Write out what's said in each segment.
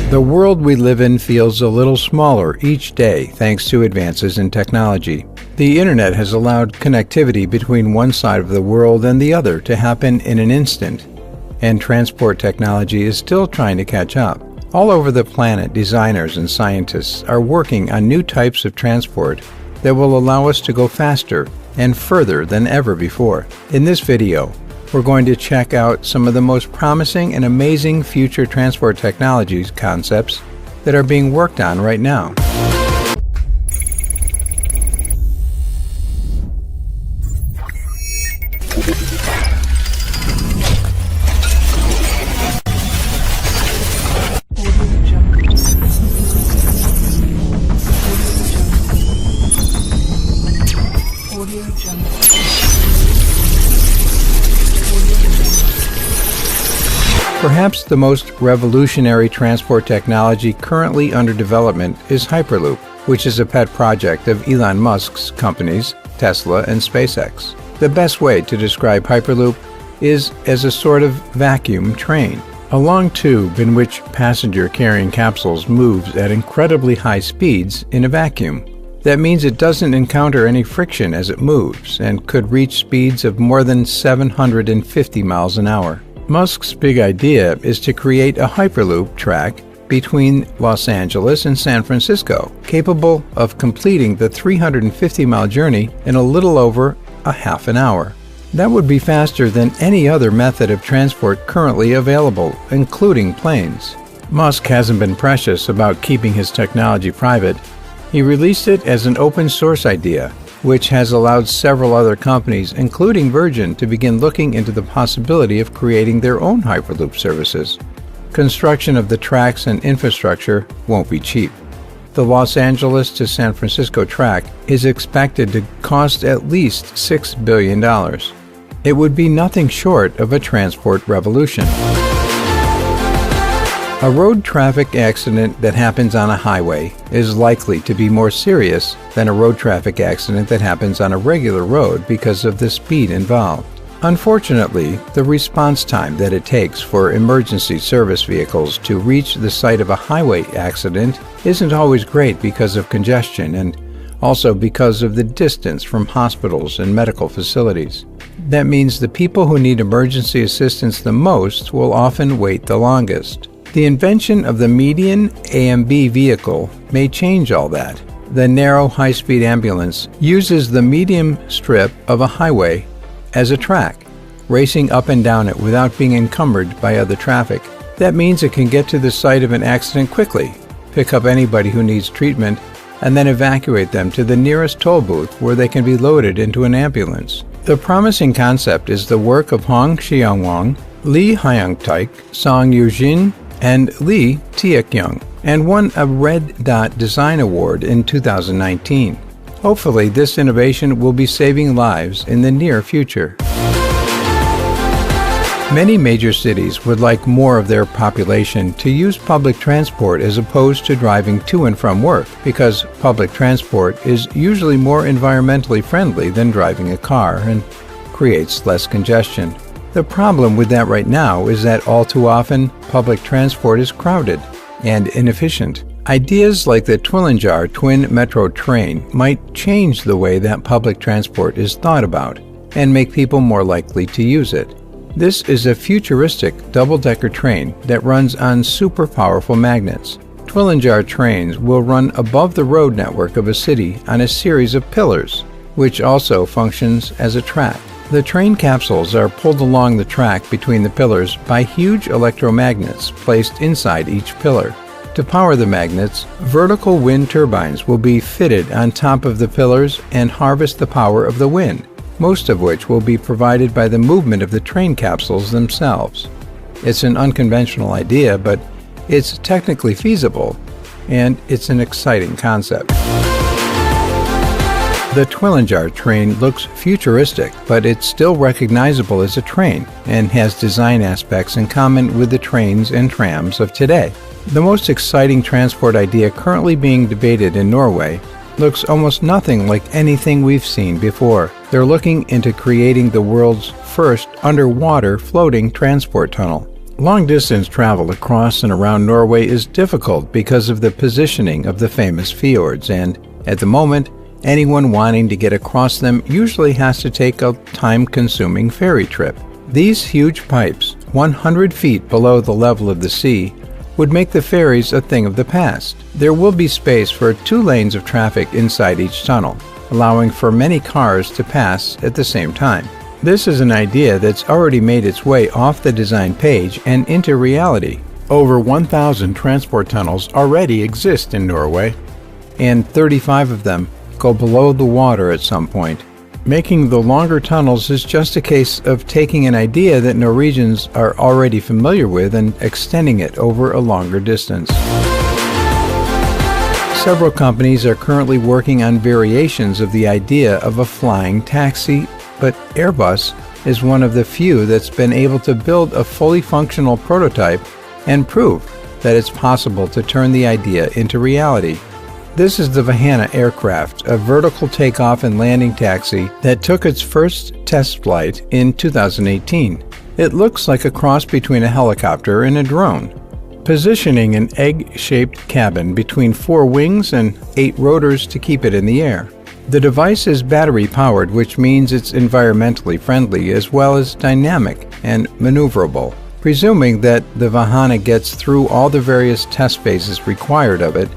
The world we live in feels a little smaller each day thanks to advances in technology. The internet has allowed connectivity between one side of the world and the other to happen in an instant, and transport technology is still trying to catch up. All over the planet, designers and scientists are working on new types of transport that will allow us to go faster and further than ever before. In this video, we're going to check out some of the most promising and amazing future transport technologies concepts that are being worked on right now. Perhaps the most revolutionary transport technology currently under development is Hyperloop, which is a pet project of Elon Musk's companies, Tesla and SpaceX. The best way to describe Hyperloop is as a sort of vacuum train, a long tube in which passenger-carrying capsules moves at incredibly high speeds in a vacuum. That means it doesn't encounter any friction as it moves and could reach speeds of more than 750 miles an hour. Musk's big idea is to create a Hyperloop track between Los Angeles and San Francisco, capable of completing the 350-mile journey in a little over a half an hour. That would be faster than any other method of transport currently available, including planes. Musk hasn't been precious about keeping his technology private. He released it as an open-source idea, which has allowed several other companies, including Virgin, to begin looking into the possibility of creating their own Hyperloop services. Construction of the tracks and infrastructure won't be cheap. The Los Angeles to San Francisco track is expected to cost at least $6 billion. It would be nothing short of a transport revolution. A road traffic accident that happens on a highway is likely to be more serious than a road traffic accident that happens on a regular road because of the speed involved. Unfortunately, the response time that it takes for emergency service vehicles to reach the site of a highway accident isn't always great because of congestion and also because of the distance from hospitals and medical facilities. That means the people who need emergency assistance the most will often wait the longest. The invention of the median AMB vehicle may change all that. The narrow high-speed ambulance uses the medium strip of a highway as a track, racing up and down it without being encumbered by other traffic. That means it can get to the site of an accident quickly, pick up anybody who needs treatment, and then evacuate them to the nearest toll booth where they can be loaded into an ambulance. The promising concept is the work of Hong Xiaowang, Li Hyangtaik, Song Yujin, and Li Tianyong, and won a Red Dot Design Award in 2019. Hopefully, this innovation will be saving lives in the near future. Many major cities would like more of their population to use public transport as opposed to driving to and from work, because public transport is usually more environmentally friendly than driving a car and creates less congestion. The problem with that right now is that all too often, public transport is crowded and inefficient. Ideas like the Twillinger twin metro train might change the way that public transport is thought about and make people more likely to use it. This is a futuristic double-decker train that runs on super powerful magnets. Twillinger trains will run above the road network of a city on a series of pillars, which also functions as a track. The train capsules are pulled along the track between the pillars by huge electromagnets placed inside each pillar. To power the magnets, vertical wind turbines will be fitted on top of the pillars and harvest the power of the wind, most of which will be provided by the movement of the train capsules themselves. It's an unconventional idea, but it's technically feasible, and it's an exciting concept. The Twillinger train looks futuristic, but it's still recognizable as a train and has design aspects in common with the trains and trams of today. The most exciting transport idea currently being debated in Norway looks almost nothing like anything we've seen before. They're looking into creating the world's first underwater floating transport tunnel. Long-distance travel across and around Norway is difficult because of the positioning of the famous fjords, and at the moment, anyone wanting to get across them usually has to take a time-consuming ferry trip. These huge pipes, 100 feet below the level of the sea, would make the ferries a thing of the past. There will be space for 2 lanes of traffic inside each tunnel, allowing for many cars to pass at the same time. This is an idea that's already made its way off the design page and into reality. Over 1,000 transport tunnels already exist in Norway, and 35 of them go below the water at some point. Making the longer tunnels is just a case of taking an idea that Norwegians are already familiar with and extending it over a longer distance. Several companies are currently working on variations of the idea of a flying taxi, but Airbus is one of the few that's been able to build a fully functional prototype and prove that it's possible to turn the idea into reality. This is the Vahana aircraft, a vertical takeoff and landing taxi that took its first test flight in 2018. It looks like a cross between a helicopter and a drone, positioning an egg-shaped cabin between 4 wings and 8 rotors to keep it in the air. The device is battery-powered, which means it's environmentally friendly as well as dynamic and maneuverable. Presuming that the Vahana gets through all the various test phases required of it,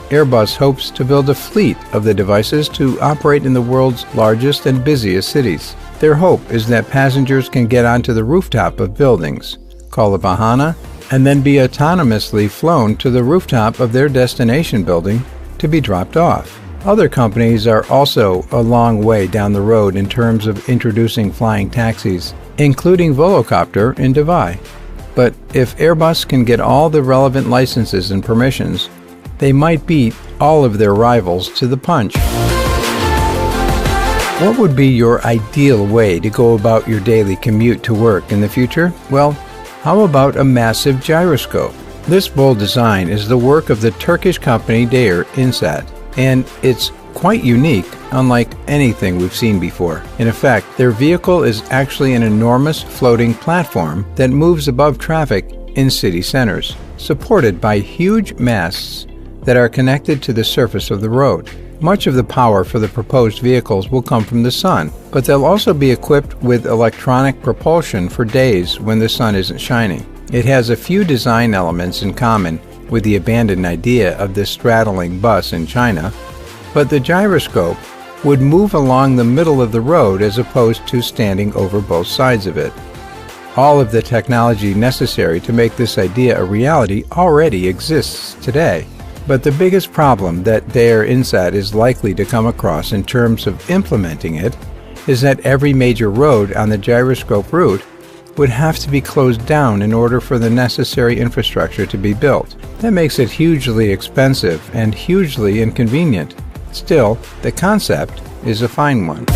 Airbus hopes to build a fleet of the devices to operate in the world's largest and busiest cities. Their hope is that passengers can get onto the rooftop of buildings, call a Vahana, and then be autonomously flown to the rooftop of their destination building to be dropped off. Other companies are also a long way down the road in terms of introducing flying taxis, including Volocopter in Dubai. But if Airbus can get all the relevant licenses and permissions, they might beat all of their rivals to the punch. What would be your ideal way to go about your daily commute to work in the future? Well, how about a massive gyroscope? This bold design is the work of the Turkish company Değer Insat, and it's quite unique, unlike anything we've seen before. In effect, their vehicle is actually an enormous floating platform that moves above traffic in city centers, supported by huge masts that are connected to the surface of the road. Much of the power for the proposed vehicles will come from the sun, but they'll also be equipped with electronic propulsion for days when the sun isn't shining. It has a few design elements in common with the abandoned idea of the straddling bus in China, but the gyroscope would move along the middle of the road as opposed to standing over both sides of it. All of the technology necessary to make this idea a reality already exists today. But the biggest problem that Değer Insat is likely to come across in terms of implementing it is that every major road on the gyroscope route would have to be closed down in order for the necessary infrastructure to be built. That makes it hugely expensive and hugely inconvenient. Still, the concept is a fine one.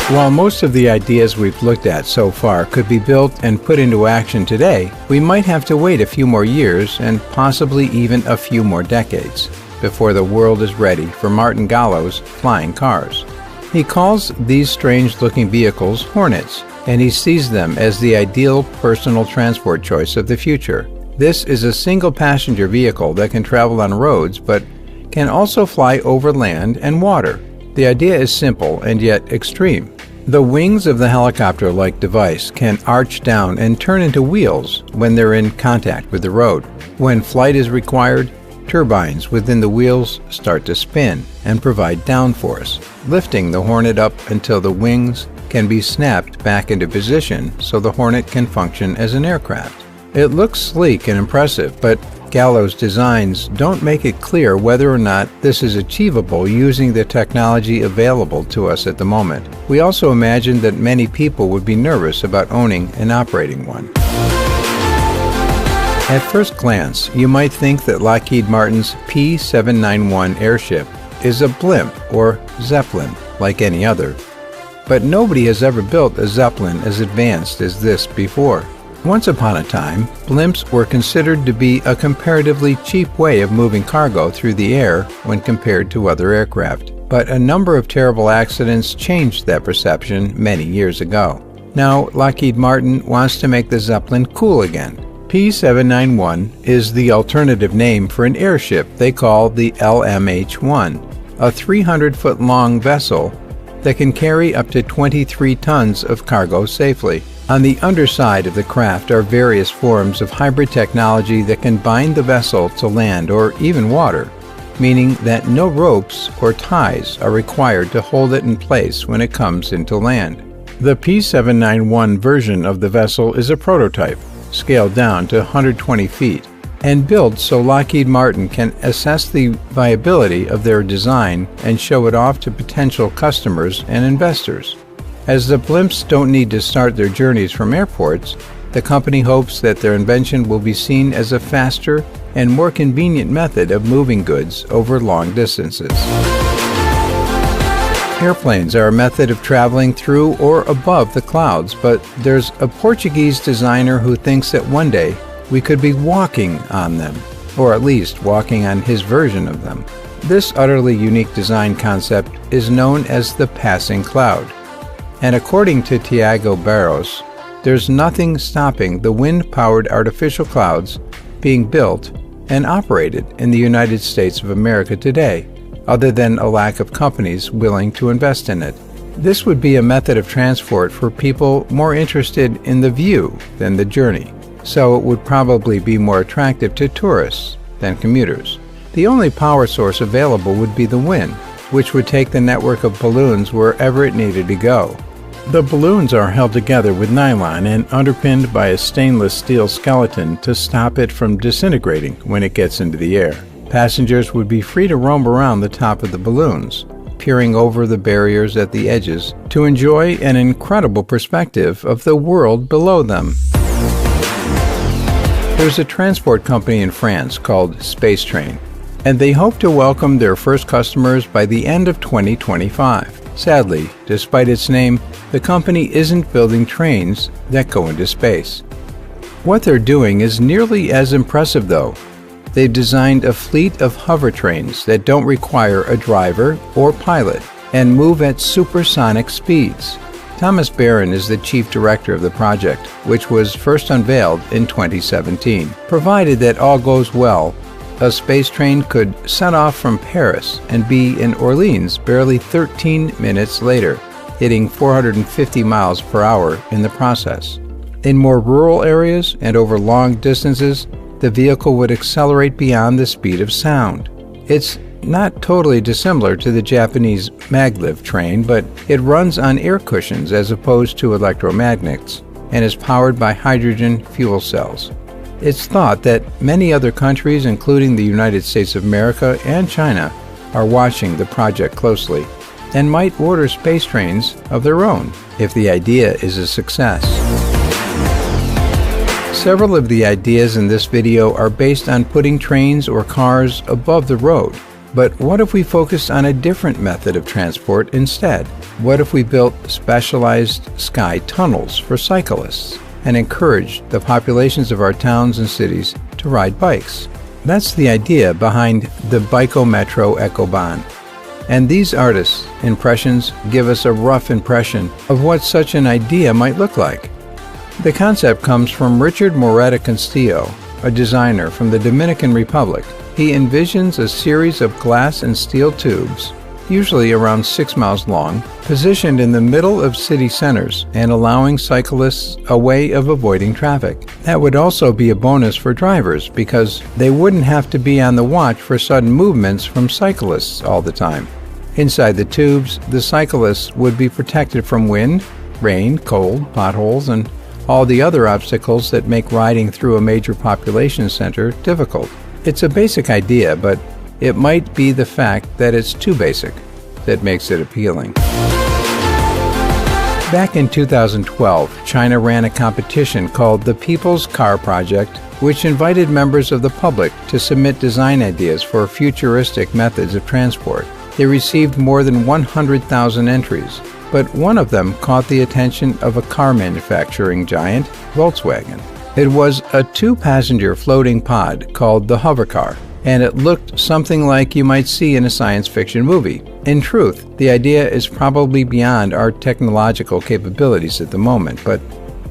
While most of the ideas we've looked at so far could be built and put into action today, we might have to wait a few more years and possibly even a few more decades before the world is ready for Martin Gallow's flying cars. He calls these strange-looking vehicles Hornets, and he sees them as the ideal personal transport choice of the future. This is a single-passenger vehicle that can travel on roads but can also fly over land and water. The idea is simple and yet extreme. The wings of the helicopter-like device can arch down and turn into wheels when they're in contact with the road. When flight is required, turbines within the wheels start to spin and provide downforce, lifting the Hornet up until the wings can be snapped back into position so the Hornet can function as an aircraft. It looks sleek and impressive, but Gallow's designs don't make it clear whether or not this is achievable using the technology available to us at the moment. We also imagine that many people would be nervous about owning and operating one. At first glance, you might think that Lockheed Martin's P-791 airship is a blimp or Zeppelin like any other. But nobody has ever built a Zeppelin as advanced as this before. Once upon a time, blimps were considered to be a comparatively cheap way of moving cargo through the air when compared to other aircraft. But a number of terrible accidents changed that perception many years ago. Now, Lockheed Martin wants to make the Zeppelin cool again. P-791 is the alternative name for an airship they call the LMH-1, a 300-foot-long vessel that can carry up to 23 tons of cargo safely. On the underside of the craft are various forms of hybrid technology that can bind the vessel to land or even water, meaning that no ropes or ties are required to hold it in place when it comes into land. The P-791 version of the vessel is a prototype, scaled down to 120 feet, and built so Lockheed Martin can assess the viability of their design and show it off to potential customers and investors. As the blimps don't need to start their journeys from airports, the company hopes that their invention will be seen as a faster and more convenient method of moving goods over long distances. Airplanes are a method of traveling through or above the clouds, but there's a Portuguese designer who thinks that one day we could be walking on them, or at least walking on his version of them. This utterly unique design concept is known as the passing cloud. And according to Tiago Barros, there's nothing stopping the wind-powered artificial clouds being built and operated in the United States of America today, other than a lack of companies willing to invest in it. This would be a method of transport for people more interested in the view than the journey, so it would probably be more attractive to tourists than commuters. The only power source available would be the wind, which would take the network of balloons wherever it needed to go. The balloons are held together with nylon and underpinned by a stainless steel skeleton to stop it from disintegrating when it gets into the air. Passengers would be free to roam around the top of the balloons, peering over the barriers at the edges to enjoy an incredible perspective of the world below them. There's a transport company in France called Spacetrain, and they hope to welcome their first customers by the end of 2025. Sadly, despite its name, the company isn't building trains that go into space. What they're doing is nearly as impressive though. They've designed a fleet of hover trains that don't require a driver or pilot and move at supersonic speeds. Thomas Barron is the chief director of the project, which was first unveiled in 2017. Provided that all goes well, a space train could set off from Paris and be in Orleans barely 13 minutes later, hitting 450 miles per hour in the process. In more rural areas and over long distances, the vehicle would accelerate beyond the speed of sound. It's not totally dissimilar to the Japanese maglev train, but it runs on air cushions as opposed to electromagnets and is powered by hydrogen fuel cells. It's thought that many other countries, including the United States of America and China, are watching the project closely and might order space trains of their own if the idea is a success. Several of the ideas in this video are based on putting trains or cars above the road. But what if we focused on a different method of transport instead? What if we built specialized sky tunnels for cyclists and encouraged the populations of our towns and cities to ride bikes? That's the idea behind the Bikometro Ecobahn. And these artists' impressions give us a rough impression of what such an idea might look like. The concept comes from Richard Moreta Castillo, a designer from the Dominican Republic. He envisions a series of glass and steel tubes, usually around 6 miles long, positioned in the middle of city centers and allowing cyclists a way of avoiding traffic. That would also be a bonus for drivers because they wouldn't have to be on the watch for sudden movements from cyclists all the time. Inside the tubes, the cyclists would be protected from wind, rain, cold, potholes, and all the other obstacles that make riding through a major population center difficult. It's a basic idea, but it might be the fact that it's too basic that makes it appealing. Back in 2012, China ran a competition called the People's Car Project, which invited members of the public to submit design ideas for futuristic methods of transport. They received more than 100,000 entries, but one of them caught the attention of a car manufacturing giant, Volkswagen. It was a 2-passenger floating pod called the Hovercar, and it looked something like you might see in a science fiction movie. In truth, the idea is probably beyond our technological capabilities at the moment, but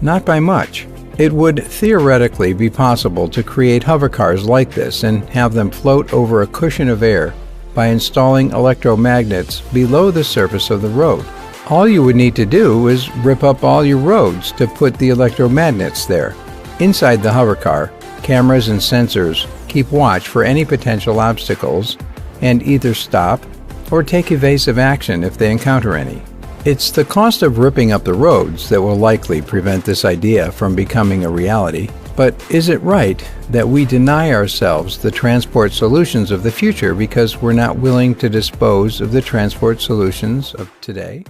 not by much. It would theoretically be possible to create hovercars like this and have them float over a cushion of air by installing electromagnets below the surface of the road. All you would need to do is rip up all your roads to put the electromagnets there. Inside the hovercar, cameras and sensors keep watch for any potential obstacles and either stop or take evasive action if they encounter any. It's the cost of ripping up the roads that will likely prevent this idea from becoming a reality. But is it right that we deny ourselves the transport solutions of the future because we're not willing to dispose of the transport solutions of today?